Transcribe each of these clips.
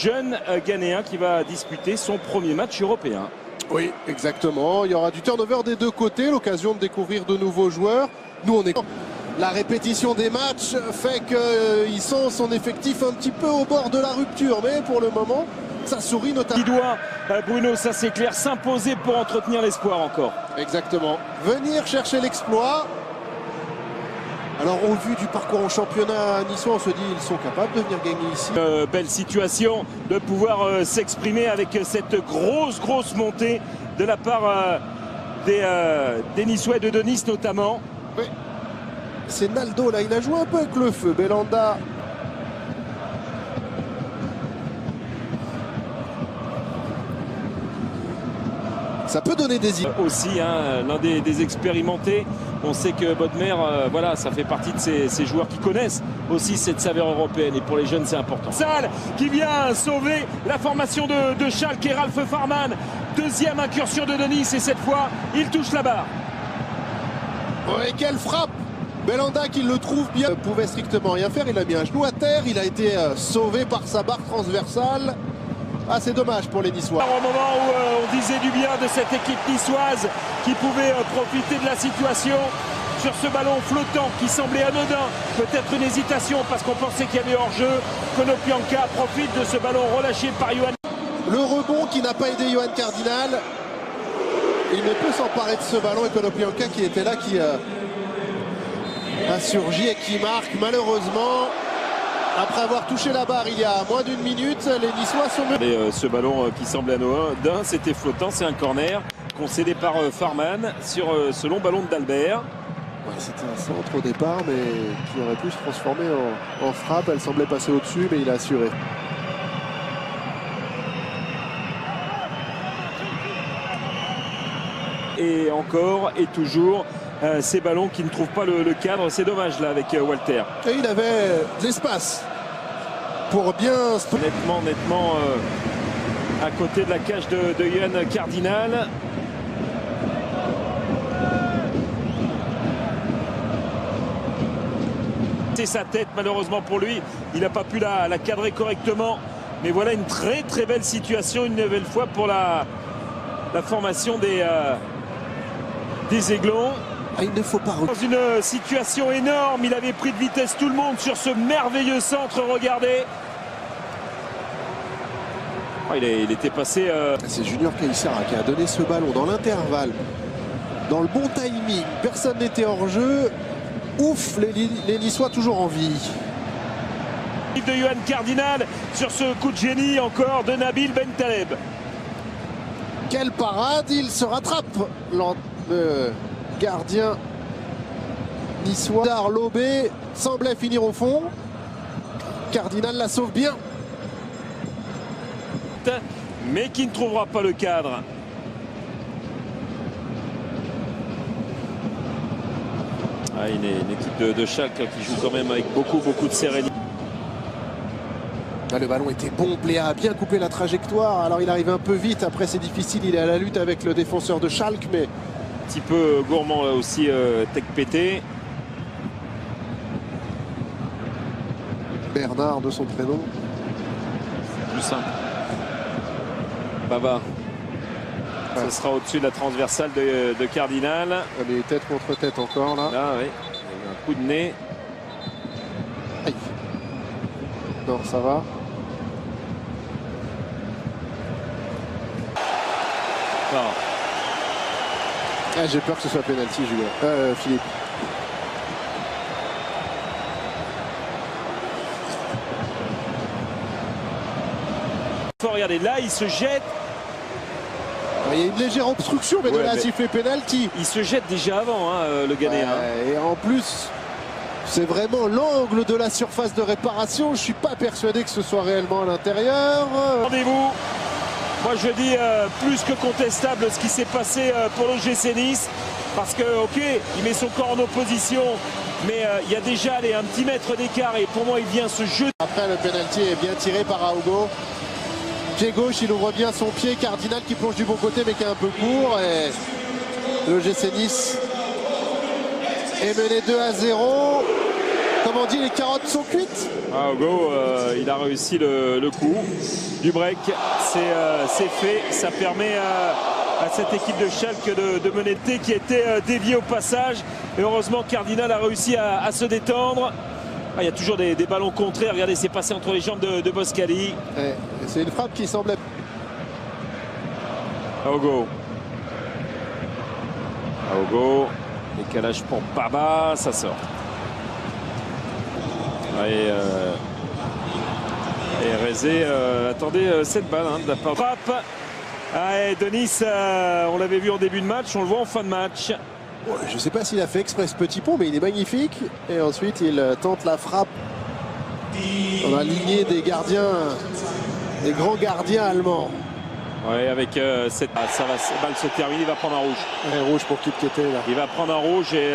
jeune Ghanéen qui va disputer son premier match européen. Oui, exactement. Il y aura du turnover des deux côtés, l'occasion de découvrir de nouveaux joueurs. Nous, on est... La répétition des matchs fait qu'il sent son effectif un petit peu au bord de la rupture. Mais pour le moment, ça sourit notamment. Il doit, Bruno, ça c'est clair, s'imposer pour entretenir l'espoir encore. Exactement. Venir chercher l'exploit. Alors au vu du parcours en championnat niçois, on se dit ils sont capables de venir gagner ici. Belle situation de pouvoir s'exprimer avec cette grosse montée de la part des Niçois et de Nice notamment. Oui. C'est Naldo là, il a joué un peu avec le feu. Belhanda. Ça peut donner des idées. Aussi, hein, l'un des expérimentés. On sait que Bodmer, voilà, ça fait partie de ces joueurs qui connaissent aussi cette saveur européenne. Et pour les jeunes, c'est important. Salle qui vient sauver la formation de Schalke et Ralph Farman. Deuxième incursion de Denis et cette fois, il touche la barre. Ouais, quelle frappe! Belhanda qui le trouve bien. Il pouvait strictement rien faire. Il a mis un genou à terre. Il a été sauvé par sa barre transversale. Ah, c'est dommage pour les Niçois. Au moment où on disait du bien de cette équipe niçoise qui pouvait profiter de la situation sur ce ballon flottant qui semblait anodin, peut-être une hésitation parce qu'on pensait qu'il y avait hors-jeu. Konoplyanka profite de ce ballon relâché par Yohan. Le rebond qui n'a pas aidé Yohan Cardinal. Il ne peut s'emparer de ce ballon et Konoplyanka qui était là, qui a surgi et qui marque malheureusement. Après avoir touché la barre il y a moins d'une minute, les Niçois sont... Et ce ballon qui semble anodin, c'était flottant, c'est un corner concédé par Farman sur ce long ballon d'Albert. Ouais, c'était un centre au départ, mais qui aurait pu se transformer en frappe. Elle semblait passer au-dessus, mais il a assuré. Et encore et toujours ces ballons qui ne trouvent pas le cadre. C'est dommage là avec Walter. Et il avait de l'espace pour bien... Nettement à côté de la cage de Yohan Cardinal. C'est sa tête malheureusement pour lui. Il n'a pas pu la cadrer correctement. Mais voilà une très belle situation une nouvelle fois pour la formation des Aiglons. Ah, il ne faut pas... Dans une situation énorme, il avait pris de vitesse tout le monde sur ce merveilleux centre, regardez. Oh, il était passé... C'est Junior Caissara qui a donné ce ballon dans l'intervalle, dans le bon timing. Personne n'était hors jeu. Ouf, les Niçois toujours en vie. De Yohan Cardinal sur ce coup de génie encore de Nabil Bentaleb. Quelle parade, il se rattrape. Le gardien niçois Lobé semblait finir au fond. Cardinal la sauve bien. Mais qui ne trouvera pas le cadre. Ah, une équipe de Schalke qui joue quand même avec beaucoup de sérénité. Ah, le ballon était bon, Pléa a bien coupé la trajectoire. Alors il arrive un peu vite, après c'est difficile, il est à la lutte avec le défenseur de Schalke, mais... Un petit peu gourmand là aussi, tech pété. Bernard de son prénom. Plus simple. Baba. Ouais. Ce sera au-dessus de la transversale de Cardinal. Allez, tête contre tête encore là. Là, oui. Il y a un coup de nez. Aïe. Non, ça va. Non. Ah, j'ai peur que ce soit penalty, Julien. Philippe. Regardez, là, il se jette. Il y a une légère obstruction, mais de là, s'il fait penalty. Il se jette déjà avant, hein, le Ghanéen. Et en plus, c'est vraiment l'angle de la surface de réparation. Je ne suis pas persuadé que ce soit réellement à l'intérieur. Rendez-vous. Moi, je dis plus que contestable ce qui s'est passé pour l'OGC Nice. Parce que, ok, il met son corps en opposition. Mais il y a déjà un petit mètre d'écart. Et pour moi, il vient se jeter. Après, le penalty est bien tiré par Aougo. Pied gauche, il ouvre bien son pied. Cardinal qui plonge du bon côté, mais qui est un peu court. Et l'OGC Nice est mené 2-0. Comme on dit, les carottes sont cuites. Ah, Hugo, il a réussi le coup du break. C'est fait. Ça permet à cette équipe de Schalke de mener le qui a été dévié au passage. Et heureusement, Cardinal a réussi à se détendre. Ah, il y a toujours des ballons contrés. Regardez, c'est passé entre les jambes de Boskali. C'est une frappe qui semblait... Hugo. Hugo. Décalage pour Baba. Ça sort. Et Rézé attendez cette balle de la part de frappe. Denis, on l'avait vu en début de match, on le voit en fin de match. Ouais, je ne sais pas s'il a fait exprès ce petit pont, mais il est magnifique. Et ensuite, il tente la frappe dans la lignée des gardiens, des grands gardiens allemands. Oui, avec cette balle se termine, il va prendre un rouge. Un rouge pour Kipkete là. Il va prendre un rouge et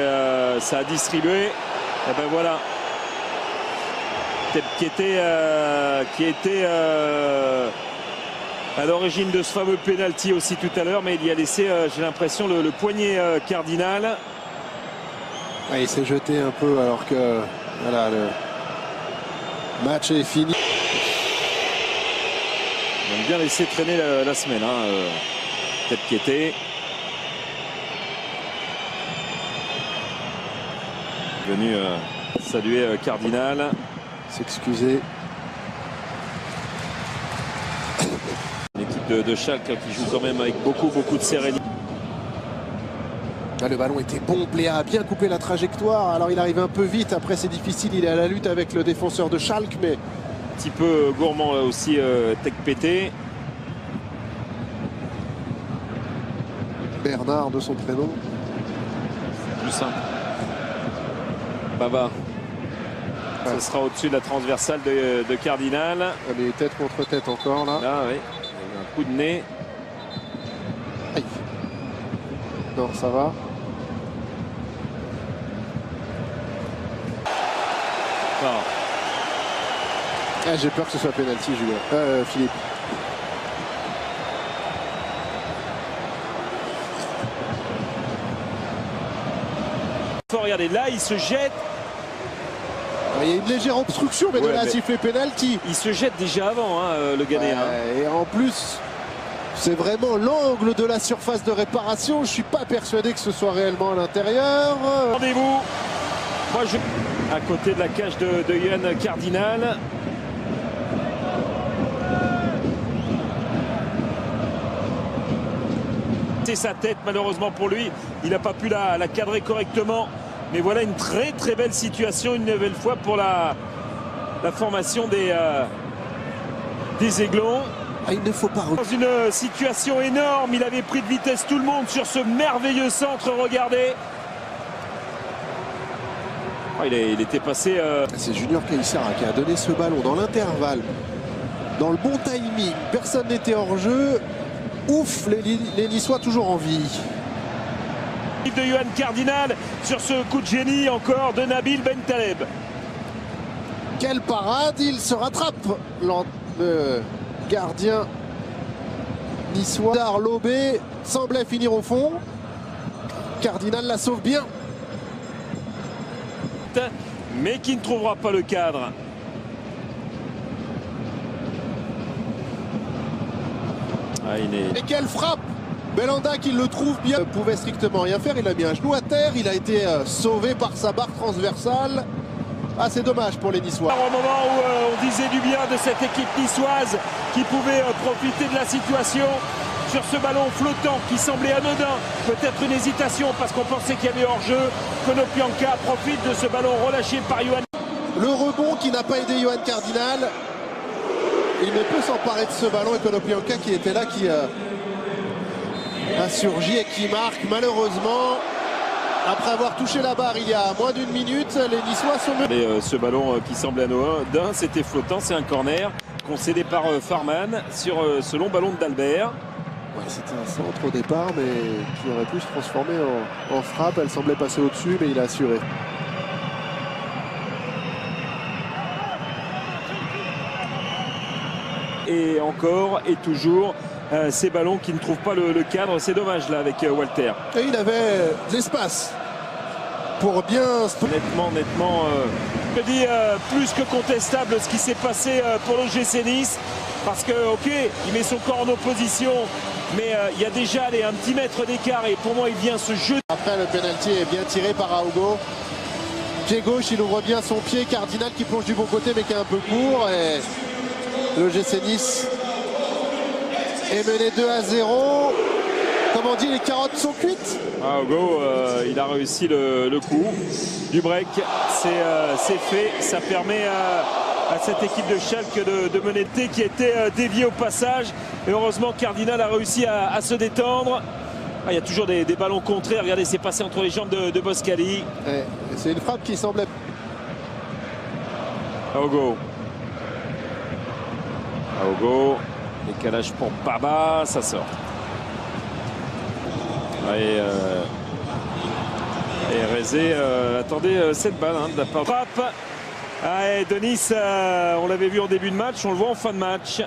ça a distribué. Et ben voilà. Qui était à l'origine de ce fameux penalty aussi tout à l'heure, mais il y a laissé, j'ai l'impression, le poignet Cardinal. Ah, il s'est jeté un peu alors que voilà, le match est fini. On a bien laissé traîner la semaine. Tepkete. Venu saluer Cardinal. S'excuser. Une équipe de Schalke qui joue quand même avec beaucoup de sérénité. Là, le ballon était bon, Pléa a bien coupé la trajectoire. Alors il arrive un peu vite, après c'est difficile, il est à la lutte avec le défenseur de Schalke, mais... Un petit peu gourmand là aussi, Tepkete. Bernard de son prénom. Plus simple. Baba. Ce sera au-dessus de la transversale de Cardinal. Elle est tête contre tête encore là. Là, oui. Un coup de nez. Aïe. Non, ça va. Ah, j'ai peur que ce soit penalty, Julien. Philippe. Regardez, là, il se jette. Il y a une légère obstruction, mais de là à siffler penalty. Il se jette déjà avant, le Ghanéen. Et en plus, c'est vraiment l'angle de la surface de réparation. Je ne suis pas persuadé que ce soit réellement à l'intérieur. Rendez-vous. Moi, à côté de la cage de Yann Cardinal. C'est sa tête, malheureusement pour lui. Il n'a pas pu la cadrer correctement. Mais voilà une très belle situation, une nouvelle fois pour la formation des Aiglons. Ah, il ne faut pas... Dans une situation énorme, il avait pris de vitesse tout le monde sur ce merveilleux centre, regardez. Il était passé... C'est Junior Caïssara qui a donné ce ballon dans l'intervalle, dans le bon timing. Personne n'était hors jeu. Ouf, les Niçois toujours en vie. De Yohan Cardinal sur ce coup de génie encore de Nabil Bentaleb. Quelle parade, il se rattrape. Le gardien niçois Lobé semblait finir au fond. Cardinal la sauve bien. Mais qui ne trouvera pas le cadre. Et quelle frappe! Belanda qui le trouve bien, ne pouvait strictement rien faire, il a mis un genou à terre, il a été sauvé par sa barre transversale. Ah, c'est dommage pour les Niçois. Au moment où on disait du bien de cette équipe niçoise qui pouvait profiter de la situation sur ce ballon flottant qui semblait anodin, peut-être une hésitation parce qu'on pensait qu'il y avait hors-jeu. Konoplyanka profite de ce ballon relâché par Yohan. Le rebond qui n'a pas aidé Yohan Cardinal. Il ne peut s'emparer de ce ballon et Konoplyanka qui était là, qui a surgi et qui marque. Malheureusement, après avoir touché la barre il y a moins d'une minute, les Niçois sont... Et ce ballon qui semblait anodin, c'était flottant, c'est un corner concédé par Farman sur ce long ballon d'Albert. Ouais, c'était un centre au départ, mais qui aurait pu se transformer en frappe. Elle semblait passer au-dessus, mais il a assuré. Et encore et toujours ces ballons qui ne trouvent pas le cadre. C'est dommage là avec Walter. Et il avait de l'espace pour bien... Nettement Je dis plus que contestable ce qui s'est passé pour l'OGC Nice. Parce que, ok, il met son corps en opposition, mais il y a déjà un petit mètre d'écart et pour moi il vient se jeter. Après, le pénalty est bien tiré par Aogo. Pied gauche, il ouvre bien son pied. Cardinal qui plonge du bon côté mais qui est un peu court. Et l'OGC Nice est mené 2-0. Comme on dit, les carottes sont cuites. Aogo, il a réussi le coup du break. C'est fait. Ça permet à cette équipe de Schalke de mener qui était dévié au passage. Et heureusement, Cardinal a réussi à se détendre. Il y a toujours des ballons contrés. Regardez, c'est passé entre les jambes de Boskali. C'est une frappe qui semblait... Aogo. Décalage pour Baba, ça sort. Et Rézé attendez cette balle de la part de Pape. De Nice, on l'avait vu en début de match, on le voit en fin de match.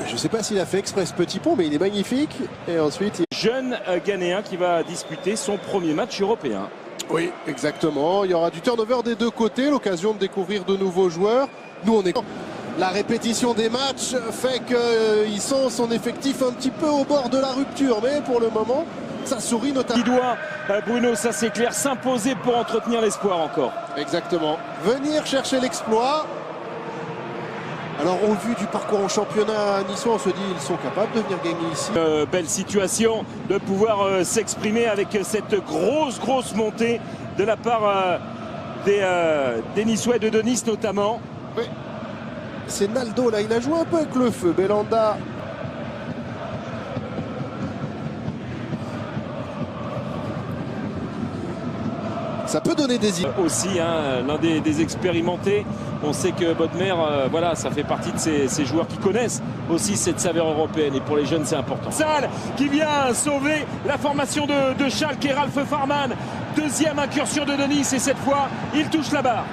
Je ne sais pas s'il a fait exprès ce petit pont, mais il est magnifique. Et ensuite, jeune Ghanéen qui va disputer son premier match européen. Oui, exactement. Il y aura du turnover des deux côtés, l'occasion de découvrir de nouveaux joueurs. Nous, on est... La répétition des matchs fait qu'il sent son effectif un petit peu au bord de la rupture. Mais pour le moment, ça sourit notamment. Il doit, Bruno, ça c'est clair, s'imposer pour entretenir l'espoir encore. Exactement. Venir chercher l'exploit. Alors au vu du parcours en championnat niçois, on se dit ils sont capables de venir gagner ici. Belle situation de pouvoir s'exprimer avec cette grosse montée de la part des Niçois et de Nice notamment. Oui. C'est Naldo là, il a joué un peu avec le feu. Belanda. Ça peut donner des idées. Aussi, l'un des expérimentés. On sait que Bodmer, voilà, ça fait partie de ces joueurs qui connaissent aussi cette saveur européenne. Et pour les jeunes, c'est important. Salle qui vient sauver la formation de Schalke et Ralph Farman. Deuxième incursion de Nice et cette fois, il touche la barre.